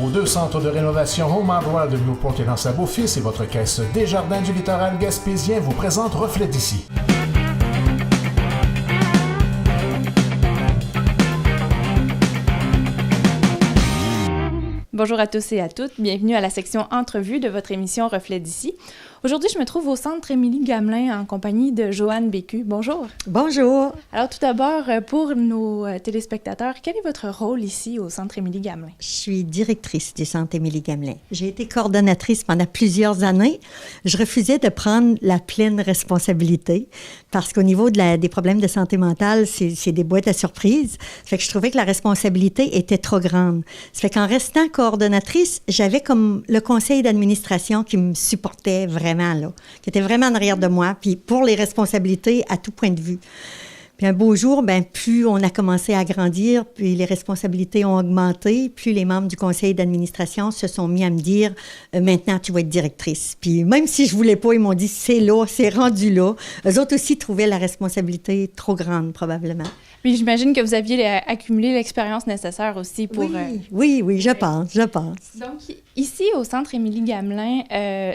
Vos 2 centres de rénovation Home Hardware de Newport et dans sa Beau-Fils et votre caisse Desjardins du littoral gaspésien vous présentent Reflet d'ici. Bonjour à tous et à toutes, bienvenue à la section Entrevue de votre émission Reflet d'ici. Aujourd'hui, je me trouve au Centre Émilie-Gamelin en compagnie de Joanne Bécu. Bonjour. Bonjour. Alors tout d'abord, pour nos téléspectateurs, quel est votre rôle ici au Centre Émilie-Gamelin? Je suis directrice du Centre Émilie-Gamelin. J'ai été coordonnatrice pendant plusieurs années. Je refusais de prendre la pleine responsabilité parce qu'au niveau des problèmes de santé mentale, c'est des boîtes à surprises. Ça fait que je trouvais que la responsabilité était trop grande. Ça fait qu'en restant coordonnatrice, j'avais comme le conseil d'administration qui me supportait vraiment, là, qui était vraiment en arrière de moi, puis pour les responsabilités à tout point de vue. Puis un beau jour, plus on a commencé à grandir, puis les responsabilités ont augmenté, plus les membres du conseil d'administration se sont mis à me dire « Maintenant, tu vas être directrice ». Puis même si je voulais pas, ils m'ont dit « C'est là, c'est rendu là ». Eux autres aussi trouvaient la responsabilité trop grande, probablement. Puis j'imagine que vous aviez accumulé l'expérience nécessaire aussi pour... Oui, je pense. Donc, ici, au Centre Émilie-Gamelin,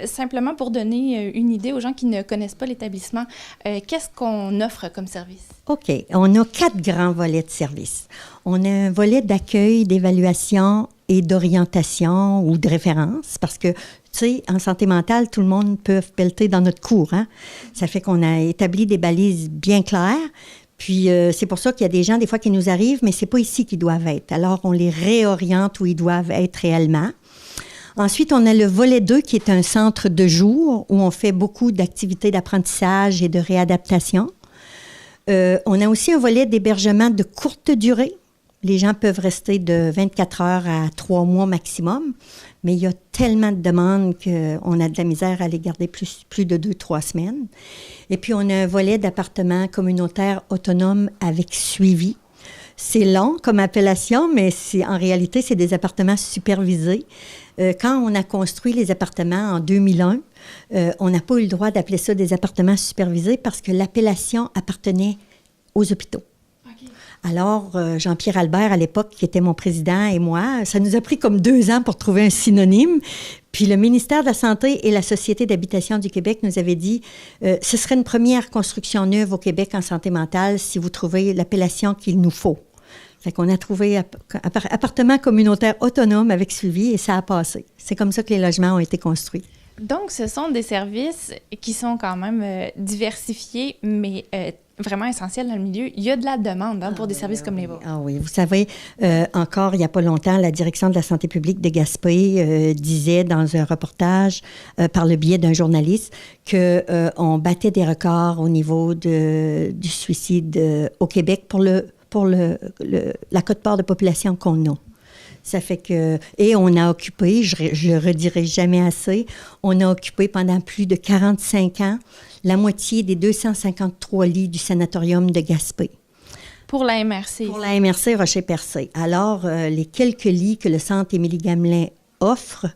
simplement pour donner une idée aux gens qui ne connaissent pas l'établissement, qu'est-ce qu'on offre comme service? OK. On a 4 grands volets de service. On a un volet d'accueil, d'évaluation et d'orientation ou de référence parce que, tu sais, en santé mentale, tout le monde peut pelleter dans notre cours, hein? Ça fait qu'on a établi des balises bien claires. Puis, c'est pour ça qu'il y a des gens, des fois, qui nous arrivent, mais c'est pas ici qu'ils doivent être. Alors, on les réoriente où ils doivent être réellement. Ensuite, on a le volet 2, qui est un centre de jour où on fait beaucoup d'activités d'apprentissage et de réadaptation. On a aussi un volet d'hébergement de courte durée. Les gens peuvent rester de 24 heures à 3 mois maximum, mais il y a tellement de demandes qu'on a de la misère à les garder plus de 2-3 semaines. Et puis, on a un volet d'appartements communautaires autonomes avec suivi. C'est long comme appellation, mais en réalité, c'est des appartements supervisés. Quand on a construit les appartements en 2001, on n'a pas eu le droit d'appeler ça des appartements supervisés parce que l'appellation appartenait aux hôpitaux. Okay. Alors, Jean-Pierre Albert, à l'époque, qui était mon président, et moi, ça nous a pris comme 2 ans pour trouver un synonyme. Puis le ministère de la Santé et la Société d'habitation du Québec nous avaient dit ce serait une première construction neuve au Québec en santé mentale si vous trouvez l'appellation qu'il nous faut. Fait qu'on a trouvé appartement communautaire autonome avec suivi et ça a passé. C'est comme ça que les logements ont été construits. Donc, ce sont des services qui sont quand même diversifiés, mais vraiment essentiels dans le milieu. Il y a de la demande pour des services comme les vôtres. Ah oui, vous savez, encore il n'y a pas longtemps, la Direction de la santé publique de Gaspé disait dans un reportage par le biais d'un journaliste qu'on battait des records au niveau du suicide au Québec pour la quote-part de population qu'on a. Ça fait que... Et on a occupé, je le redirai jamais assez, on a occupé pendant plus de 45 ans la moitié des 253 lits du sanatorium de Gaspé. Pour la MRC. Pour la MRC Rocher-Percé. Alors, les quelques lits que le Centre Émilie-Gamelin offre,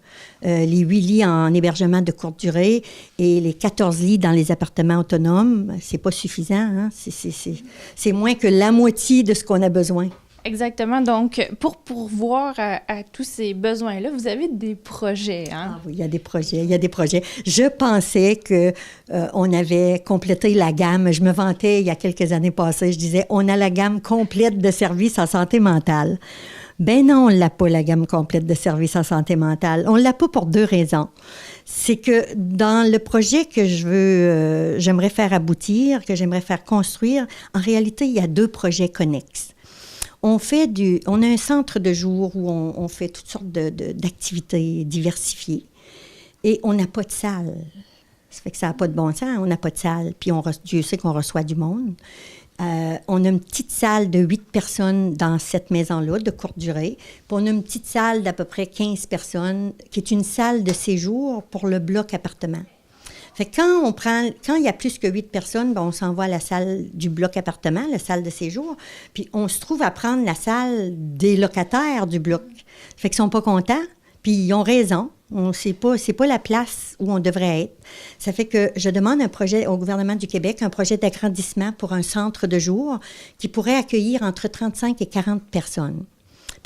les 8 lits en hébergement de courte durée et les 14 lits dans les appartements autonomes, c'est pas suffisant, hein? C'est moins que la moitié de ce qu'on a besoin. Exactement. Donc, pour pourvoir à tous ces besoins-là, vous avez des projets, hein? Ah oui, il y a des projets. Je pensais qu'on avait complété la gamme. Je me vantais il y a quelques années passées, je disais, on a la gamme complète de services en santé mentale. Ben non, on l'a pas, la gamme complète de services en santé mentale. On l'a pas pour 2 raisons. C'est que dans le projet que j'aimerais faire aboutir, que j'aimerais faire construire, en réalité, il y a 2 projets connexes. On a un centre de jour où on fait toutes sortes d'activités diversifiées et on n'a pas de salle. Ça fait que ça n'a pas de bon sens, on n'a pas de salle. Puis Dieu sait qu'on reçoit du monde. On a une petite salle de 8 personnes dans cette maison-là, de courte durée. Puis on a une petite salle d'à peu près 15 personnes, qui est une salle de séjour pour le bloc appartement. Fait que quand il y a plus que 8 personnes, on s'en va à la salle du bloc appartement, la salle de séjour, puis on se trouve à prendre la salle des locataires du bloc. Fait qu'ils sont pas contents, puis ils ont raison. C'est pas la place où on devrait être. Ça fait que je demande un projet au gouvernement du Québec, un projet d'agrandissement pour un centre de jour qui pourrait accueillir entre 35 et 40 personnes.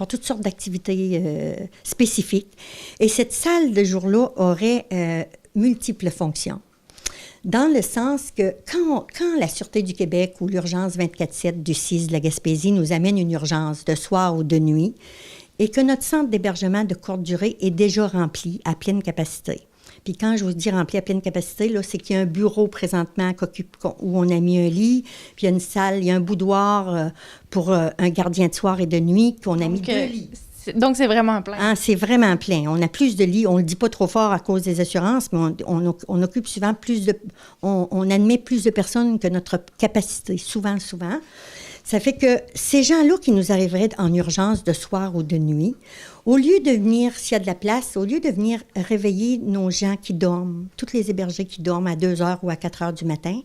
pour toutes sortes d'activités spécifiques. Et cette salle de jour-là aurait multiples fonctions. Dans le sens que quand la Sûreté du Québec ou l'urgence 24/7 du CIS de la Gaspésie nous amène une urgence de soir ou de nuit et que notre centre d'hébergement de courte durée est déjà rempli à pleine capacité. Puis quand je vous dis rempli à pleine capacité, là, c'est qu'il y a un bureau présentement où on a mis un lit, puis il y a une salle, il y a un boudoir pour un gardien de soir et de nuit, qu'on a mis 2 lits. Donc, c'est vraiment plein. Ah, c'est vraiment plein. On a plus de lits. On ne le dit pas trop fort à cause des assurances, mais on occupe souvent on admet plus de personnes que notre capacité, souvent. Ça fait que ces gens-là qui nous arriveraient en urgence de soir ou de nuit, au lieu de venir, s'il y a de la place, au lieu de venir réveiller nos gens qui dorment, tous les hébergés qui dorment à 2 heures ou à 4 heures du matin,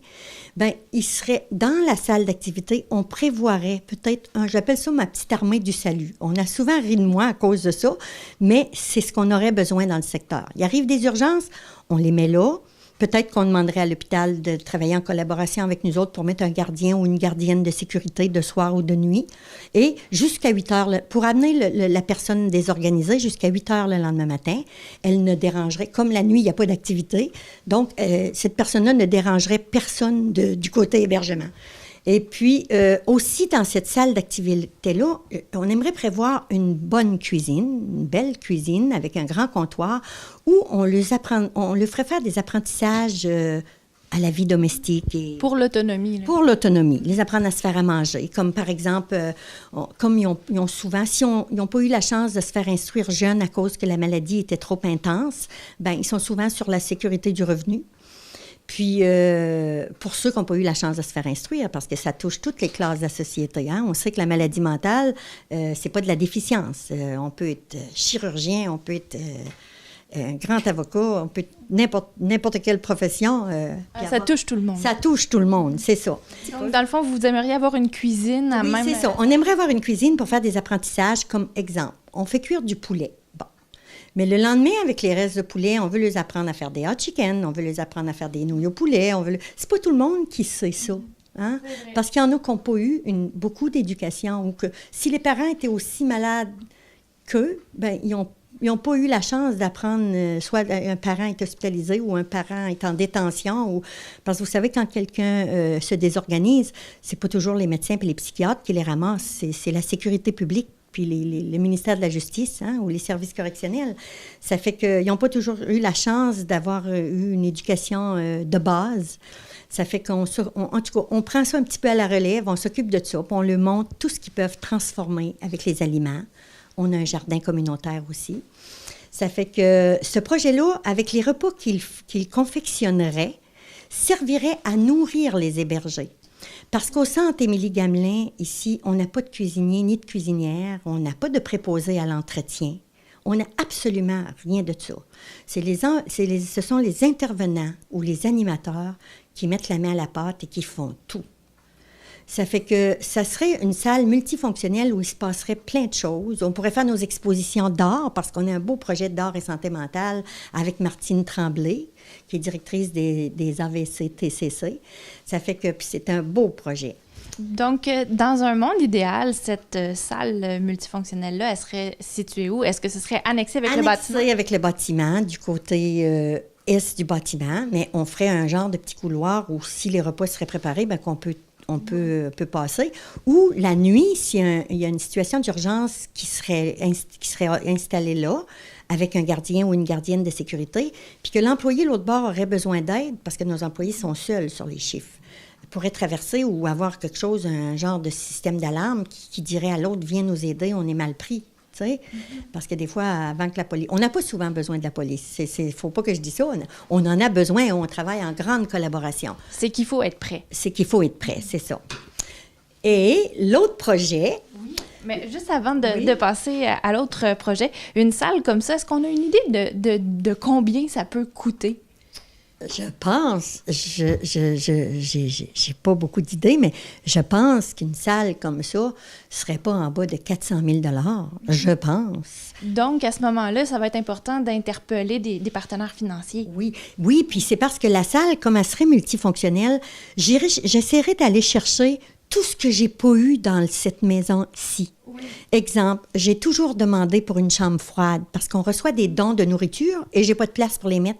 bien, ils seraient dans la salle d'activité, on prévoirait peut-être, j'appelle ça ma petite armée du salut. On a souvent ri de moi à cause de ça, mais c'est ce qu'on aurait besoin dans le secteur. Il arrive des urgences, on les met là. Peut-être qu'on demanderait à l'hôpital de travailler en collaboration avec nous autres pour mettre un gardien ou une gardienne de sécurité de soir ou de nuit. Et jusqu'à 8 heures, pour amener la personne désorganisée jusqu'à 8 heures le lendemain matin, elle ne dérangerait, comme la nuit, il n'y a pas d'activité, donc cette personne-là ne dérangerait personne du côté hébergement. Et puis, aussi, dans cette salle d'activité-là, on aimerait prévoir une bonne cuisine, une belle cuisine avec un grand comptoir où on leur ferait faire des apprentissages à la vie domestique. Pour l'autonomie. Là. Pour l'autonomie. Les apprendre à se faire à manger. Comme, par exemple, comme ils ont souvent, si ils n'ont pas eu la chance de se faire instruire jeunes à cause que la maladie était trop intense, bien, ils sont souvent sur la sécurité du revenu. Puis, pour ceux qui n'ont pas eu la chance de se faire instruire, parce que ça touche toutes les classes de la société, hein? On sait que la maladie mentale, c'est pas de la déficience. On peut être chirurgien, on peut être un grand avocat, on peut être n'importe quelle profession. Ça touche tout le monde. Ça touche tout le monde, c'est ça. Donc, dans le fond, vous aimeriez avoir une cuisine à oui, même... c'est ça. On aimerait avoir une cuisine pour faire des apprentissages, comme exemple. On fait cuire du poulet. Mais le lendemain, avec les restes de poulet, on veut les apprendre à faire des hot chicken, on veut les apprendre à faire des nouilles au poulet. C'est pas tout le monde qui sait ça. Hein? Parce qu'il y en a qui n'ont pas eu beaucoup d'éducation ou que si les parents étaient aussi malades qu'eux, ben ils n'ont pas eu la chance d'apprendre, soit un parent est hospitalisé ou un parent est en détention. Parce que vous savez, quand quelqu'un se désorganise, c'est pas toujours les médecins et les psychiatres qui les ramassent, c'est la sécurité publique. Puis le ministère de la Justice, hein, ou les services correctionnels. Ça fait qu'ils n'ont pas toujours eu la chance d'avoir eu une éducation de base. Ça fait en tout cas, on prend ça un petit peu à la relève, on s'occupe de ça, puis on leur montre tout ce qu'ils peuvent transformer avec les aliments. On a un jardin communautaire aussi. Ça fait que ce projet-là, avec les repas qu'il confectionnerait, servirait à nourrir les hébergés. Parce qu'au centre Émilie-Gamelin, ici, on n'a pas de cuisinier ni de cuisinière, on n'a pas de préposé à l'entretien. On n'a absolument rien de ça. Ce sont les intervenants ou les animateurs qui mettent la main à la pâte et qui font tout. Ça fait que ça serait une salle multifonctionnelle où il se passerait plein de choses. On pourrait faire nos expositions d'art, parce qu'on a un beau projet d'art et santé mentale avec Martine Tremblay, qui est directrice des AVC-TCC. Ça fait que puis c'est un beau projet. Donc, dans un monde idéal, cette salle multifonctionnelle-là, elle serait située où? Est-ce que ce serait annexé avec le bâtiment? Annexé avec le bâtiment, du côté est du bâtiment, mais on ferait un genre de petit couloir où, si les repas seraient préparés, bien qu'on peut passer. Ou la nuit, s'il y a une situation d'urgence qui serait installée là, avec un gardien ou une gardienne de sécurité, puis que l'employé, l'autre bord, aurait besoin d'aide, parce que nos employés sont seuls sur les chiffres, pourrait traverser ou avoir quelque chose, un genre de système d'alarme qui dirait à l'autre, viens nous aider, on est mal pris. Parce que des fois, avant que la police... On n'a pas souvent besoin de la police. Il ne faut pas que je dise ça. On en a besoin et on travaille en grande collaboration. C'est qu'il faut être prêt. C'est qu'il faut être prêt, c'est ça. Et l'autre projet... Oui. Mais juste avant de passer à l'autre projet, une salle comme ça, est-ce qu'on a une idée de combien ça peut coûter? Je pense, j'ai pas beaucoup d'idées, mais je pense qu'une salle comme ça serait pas en bas de 400 000 $, je pense. Donc, à ce moment-là, ça va être important d'interpeller des partenaires financiers. Oui, puis c'est parce que la salle, comme elle serait multifonctionnelle, j'essaierai d'aller chercher tout ce que j'ai pas eu dans cette maison-ci. Oui. Exemple, j'ai toujours demandé pour une chambre froide parce qu'on reçoit des dons de nourriture et j'ai pas de place pour les mettre.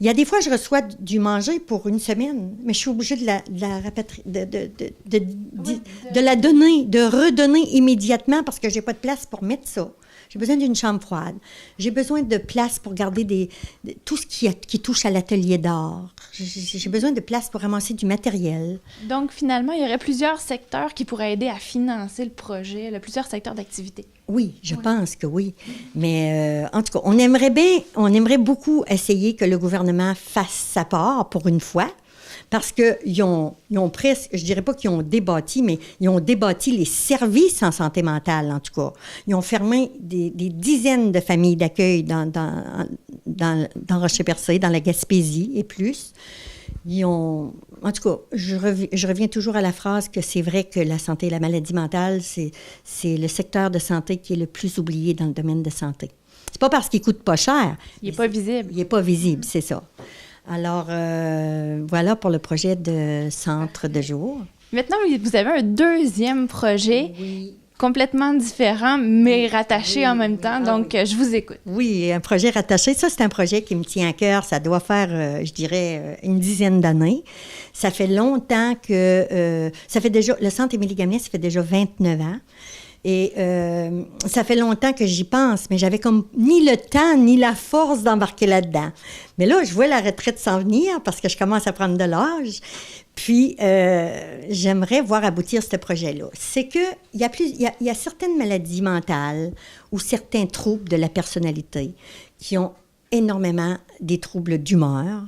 Il y a des fois, je reçois du manger pour une semaine, mais je suis obligée de la donner, de redonner immédiatement parce que j'ai pas de place pour mettre ça. J'ai besoin d'une chambre froide. J'ai besoin de place pour garder tout ce qui touche à l'atelier d'art. J'ai besoin de place pour ramasser du matériel. Donc, finalement, il y aurait plusieurs secteurs qui pourraient aider à financer le projet, plusieurs secteurs d'activité. Oui, je pense que oui. Mais en tout cas, on aimerait beaucoup essayer que le gouvernement fasse sa part pour une fois. Parce qu'ils ont presque, je dirais pas qu'ils ont débâti, mais ils ont débâti les services en santé mentale, en tout cas. Ils ont fermé des dizaines de familles d'accueil dans Rocher-Percé, dans la Gaspésie et plus. En tout cas, je reviens toujours à la phrase que c'est vrai que la santé et la maladie mentale, c'est le secteur de santé qui est le plus oublié dans le domaine de santé. C'est pas parce qu'il coûte pas cher. Il n'est pas visible. Il n'est pas visible, c'est ça. Alors, voilà pour le projet de centre de jour. Maintenant, vous avez un deuxième projet complètement différent, mais rattaché en même temps. Donc, je vous écoute. Oui, un projet rattaché. Ça, c'est un projet qui me tient à cœur. Ça doit faire, je dirais, une dizaine d'années. Ça fait longtemps que... le centre Émilie-Gamelin, ça fait déjà 29 ans. Et ça fait longtemps que j'y pense, mais j'avais comme ni le temps ni la force d'embarquer là-dedans. Mais là, je vois la retraite s'en venir parce que je commence à prendre de l'âge. Puis, j'aimerais voir aboutir ce projet-là. C'est qu'il y a certaines maladies mentales ou certains troubles de la personnalité qui ont énormément des troubles d'humeur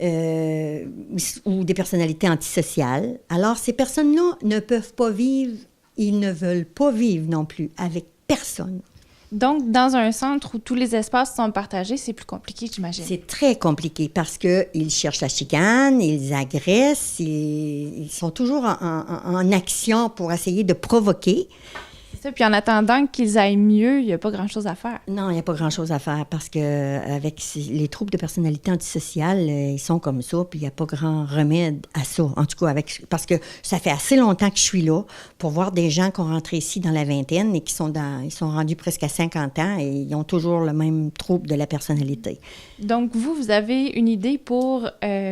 ou des personnalités antisociales. Alors, ces personnes-là ne peuvent pas vivre. Ils ne veulent pas vivre non plus avec personne. Donc, dans un centre où tous les espaces sont partagés, c'est plus compliqué, j'imagine. C'est très compliqué parce qu'ils cherchent la chicane, ils agressent, ils sont toujours en action pour essayer de provoquer. C'est ça, puis en attendant qu'ils aillent mieux, il n'y a pas grand-chose à faire. Non, il n'y a pas grand-chose à faire parce qu'avec les troubles de personnalité antisociale, ils sont comme ça, puis il n'y a pas grand remède à ça. En tout cas, parce que ça fait assez longtemps que je suis là pour voir des gens qui ont rentré ici dans la vingtaine et ils sont rendus presque à 50 ans et ils ont toujours le même trouble de la personnalité. Donc, vous avez une idée pour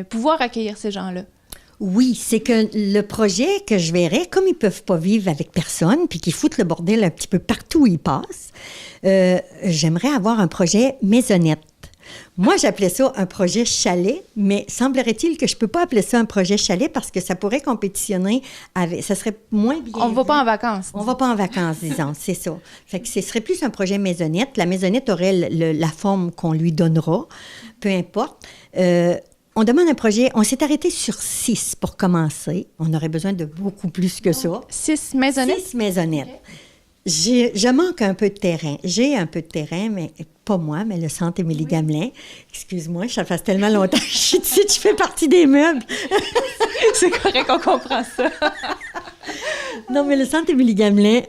pouvoir accueillir ces gens-là? Oui, c'est que le projet que je verrais, comme ils ne peuvent pas vivre avec personne, puis qu'ils foutent le bordel un petit peu partout où ils passent, j'aimerais avoir un projet maisonnette. Moi, j'appelais ça un projet chalet, mais semblerait-il que je ne peux pas appeler ça un projet chalet parce que ça pourrait compétitionner avec... Ça serait moins bien... On ne va pas en vacances. On ne va pas en vacances, disons, c'est ça. Fait que ce serait plus un projet maisonnette. La maisonnette aurait la forme qu'on lui donnera, peu importe. On demande un projet. On s'est arrêté sur 6 pour commencer. On aurait besoin de beaucoup plus que ça. 6 maisonnettes? 6 maisonnettes. Okay. Je manque un peu de terrain. J'ai un peu de terrain, mais pas moi, mais le centre Émilie-Gamelin. Excuse-moi, ça fait tellement longtemps que je suis ici, je fais partie des meubles. C'est correct, on comprend ça. Non, mais le centre Émilie-Gamelin...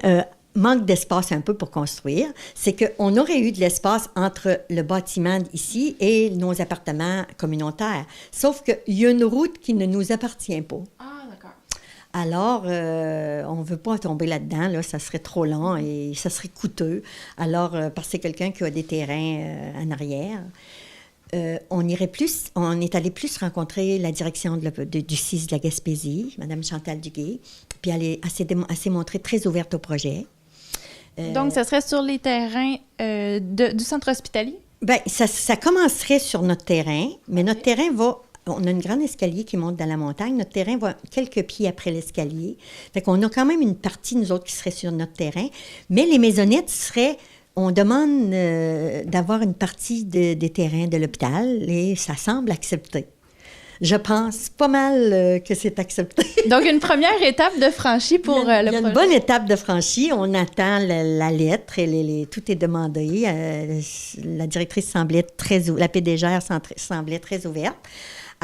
manque d'espace un peu pour construire, c'est qu'on aurait eu de l'espace entre le bâtiment ici et nos appartements communautaires. Sauf qu'il y a une route qui ne nous appartient pas. Ah, d'accord. Alors, on ne veut pas tomber là-dedans, là, ça serait trop long et ça serait coûteux. Alors, parce que c'est quelqu'un qui a des terrains en arrière. On est allé plus rencontrer la direction du CIS de la Gaspésie, Mme Chantal Duguay, puis elle s'est montrée très ouverte au projet. Donc, ça serait sur les terrains du centre hospitalier? Bien, ça commencerait sur notre terrain, mais notre terrain on a une grande escalier qui monte dans la montagne. Notre terrain va quelques pieds après l'escalier. Fait qu'on a quand même une partie, nous autres, qui serait sur notre terrain. Mais les maisonnettes seraient... On demande d'avoir une partie des terrains de l'hôpital et ça semble accepté. Je pense pas mal que c'est accepté. Donc, une première étape de franchie pour le projet. Il y a une bonne étape de franchie. On attend la lettre et tout est demandé. La directrice semblait la PDG semblait très ouverte.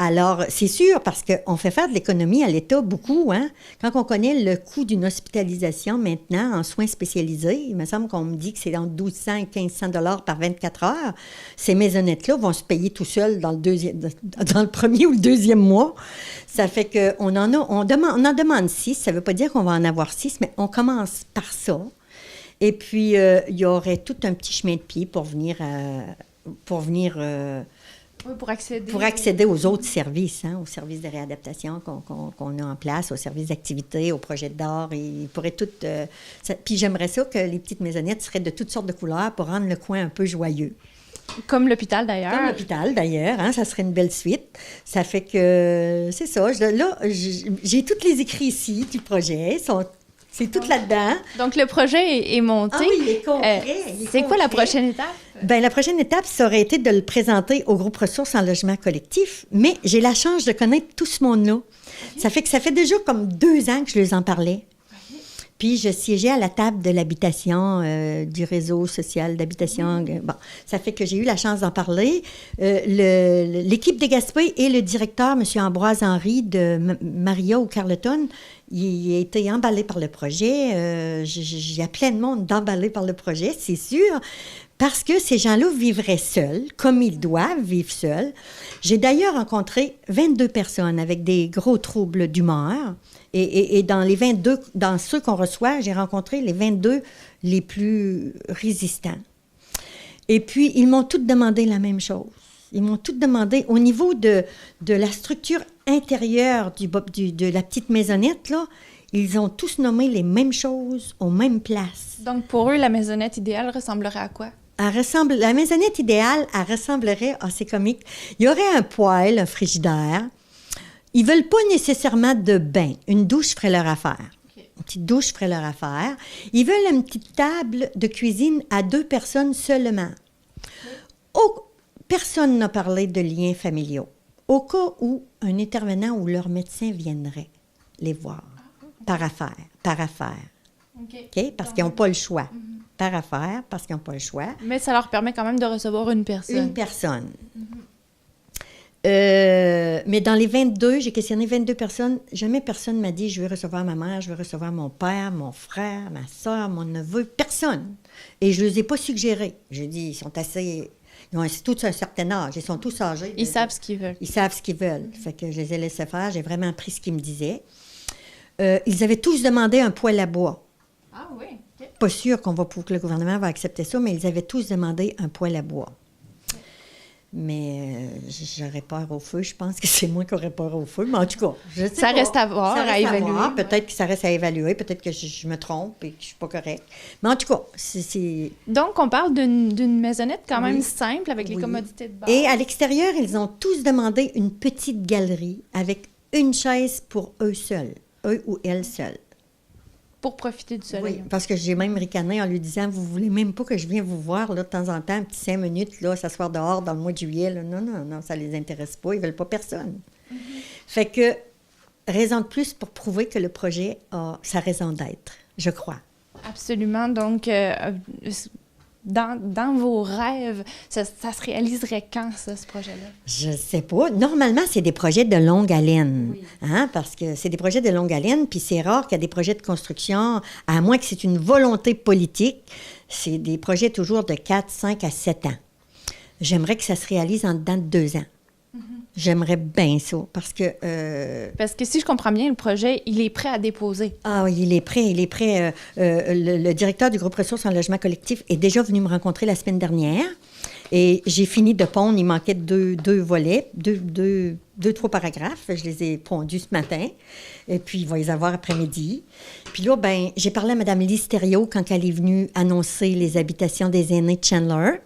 Alors, c'est sûr, parce qu'on fait faire de l'économie à l'État beaucoup, hein. Quand on connaît le coût d'une hospitalisation maintenant en soins spécialisés, il me semble qu'on me dit que c'est entre 1200 et 1500 $ par 24 heures. Ces maisonnettes-là vont se payer tout seuls dans le premier ou le deuxième mois. Ça fait qu'on en demande 6. Ça ne veut pas dire qu'on va en avoir 6, mais on commence par ça. Et puis, il y aurait tout un petit chemin de pied pour venir Oui, pour accéder aux autres services, hein, aux services de réadaptation qu'on a en place, aux services d'activité, aux projets d'art. Ils pourraient toutes... Puis j'aimerais ça que les petites maisonnettes seraient de toutes sortes de couleurs pour rendre le coin un peu joyeux. Comme l'hôpital, d'ailleurs. Comme l'hôpital, d'ailleurs. Hein, ça serait une belle suite. Ça fait que... C'est ça. J'ai tous les écrits ici du projet. C'est tout là-dedans. Donc, le projet est monté. Ah oui, il est concret. C'est quoi la prochaine étape? Bien, la prochaine étape, ça aurait été de le présenter au groupe ressources en logement collectif, mais j'ai la chance de connaître tout ce monde-là. Okay. Ça fait déjà comme 2 ans que je les en parlais. Okay. Puis, je siégeais à la table de l'habitation, du réseau social d'habitation. Bon, ça fait que j'ai eu la chance d'en parler. L'équipe de Gaspé et le directeur, M. Ambroise Henry de Maria ou Carleton, il a été emballé par le projet. Il y a plein de monde d'emballé par le projet, c'est sûr, parce que ces gens-là vivraient seuls, comme ils doivent vivre seuls. J'ai d'ailleurs rencontré 22 personnes avec des gros troubles d'humeur. Et dans les 22, dans ceux qu'on reçoit, j'ai rencontré les 22 les plus résistants. Et puis, ils m'ont toutes demandé la même chose. Ils m'ont toutes demandé, au niveau de la structure intérieure de la petite maisonnette, là, ils ont tous nommé les mêmes choses aux mêmes places. Donc, pour eux, la maisonnette idéale ressemblerait à quoi? La maisonnette idéale, elle ressemblerait, c'est comique, il y aurait un poêle, un frigidaire. Ils ne veulent pas nécessairement de bain. Une douche ferait leur affaire. Okay. Une petite douche ferait leur affaire. Ils veulent une petite table de cuisine à 2 personnes seulement. Personne n'a parlé de liens familiaux. Au cas où un intervenant ou leur médecin viendrait les voir, par affaire. Okay? Parce qu'ils n'ont pas le choix. Par affaire, parce qu'ils n'ont pas le choix. Mais ça leur permet quand même de recevoir une personne. Une personne. Mais dans les 22, j'ai questionné 22 personnes. Jamais personne ne m'a dit « je veux recevoir ma mère, je veux recevoir mon père, mon frère, ma soeur, mon neveu ». Personne. Et je ne les ai pas suggérés. Je dis, ils sont assez... Ils ont tous un certain âge. Ils sont tous âgés. Ils savent ce qu'ils veulent. Ils savent ce qu'ils veulent. Fait que je les ai laissés faire. J'ai vraiment pris ce qu'ils me disaient. Ils avaient tous demandé un poêle à bois. Ah oui? Okay. Pas sûr que le gouvernement va accepter ça, mais ils avaient tous demandé un poêle à bois. Mais j'aurais peur au feu. Je pense que c'est moi qui aurais peur au feu. Mais en tout cas, je sais ça pas. Reste à voir, à évaluer. Peut-être que ça reste à évaluer. Peut-être que je me trompe et que je ne suis pas correcte. Mais en tout cas, c'est... Donc, on parle d'une maisonnette quand même simple avec les commodités de base. Et à l'extérieur, ils ont tous demandé une petite galerie avec une chaise pour eux seuls. Eux ou elles seuls. Pour profiter du soleil. Oui, parce que j'ai même ricané en lui disant « Vous voulez même pas que je vienne vous voir là, de temps en temps, un petit 5 minutes, là, s'asseoir dehors dans le mois de juillet. » Là. Non, ça les intéresse pas. Ils veulent pas personne. Mm-hmm. Fait que, raison de plus pour prouver que le projet a sa raison d'être, je crois. Absolument. Donc, dans vos rêves, ça se réaliserait quand, ça, ce projet-là? Je sais pas. Normalement, c'est des projets de longue haleine. Oui. Hein, parce que c'est des projets de longue haleine, puis c'est rare qu'il y ait des projets de construction, à moins que c'est une volonté politique. C'est des projets toujours de 4, 5 à 7 ans. J'aimerais que ça se réalise en dedans de 2 ans. Mm-hmm. J'aimerais bien ça, parce que... Parce que si je comprends bien, le projet, il est prêt à déposer. Ah oui, il est prêt. Le directeur du groupe ressources en logement collectif est déjà venu me rencontrer la semaine dernière. Et j'ai fini de pondre. Il manquait 2 volets, 3 paragraphes. Je les ai pondus ce matin. Et puis, il va les avoir après-midi. Puis là, j'ai parlé à Mme Lise Thériault quand elle est venue annoncer les habitations des aînés de Chandler.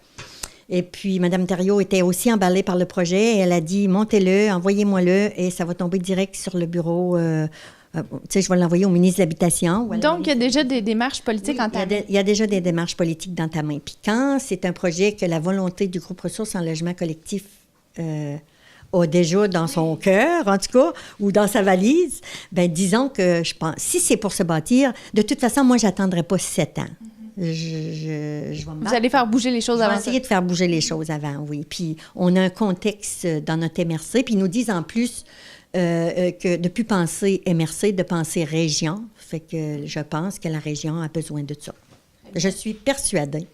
Et puis, Mme Thériault était aussi emballée par le projet. Et elle a dit, montez-le, envoyez-moi-le, et ça va tomber direct sur le bureau. Je vais l'envoyer au ministre de l'Habitation. Donc, il y a déjà des démarches politiques entamées. Il y a déjà des démarches politiques dans ta main. Puis quand c'est un projet que la volonté du groupe ressources en logement collectif a déjà dans son cœur, en tout cas, ou dans sa valise, disons que je pense, si c'est pour se bâtir, de toute façon, moi, je n'attendrai pas 7 ans. Je vais me Vous battre. allez faire bouger les choses Je vais avant essayer de faire bouger les choses avant, oui. Puis on a un contexte dans notre MRC, puis ils nous disent en plus que de ne plus penser MRC, de penser région. Fait que je pense que la région a besoin de ça. Je suis persuadée.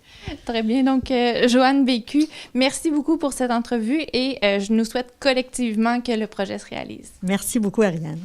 Très bien. Donc, Joanne Bécu, merci beaucoup pour cette entrevue et je nous souhaite collectivement que le projet se réalise. Merci beaucoup, Ariane.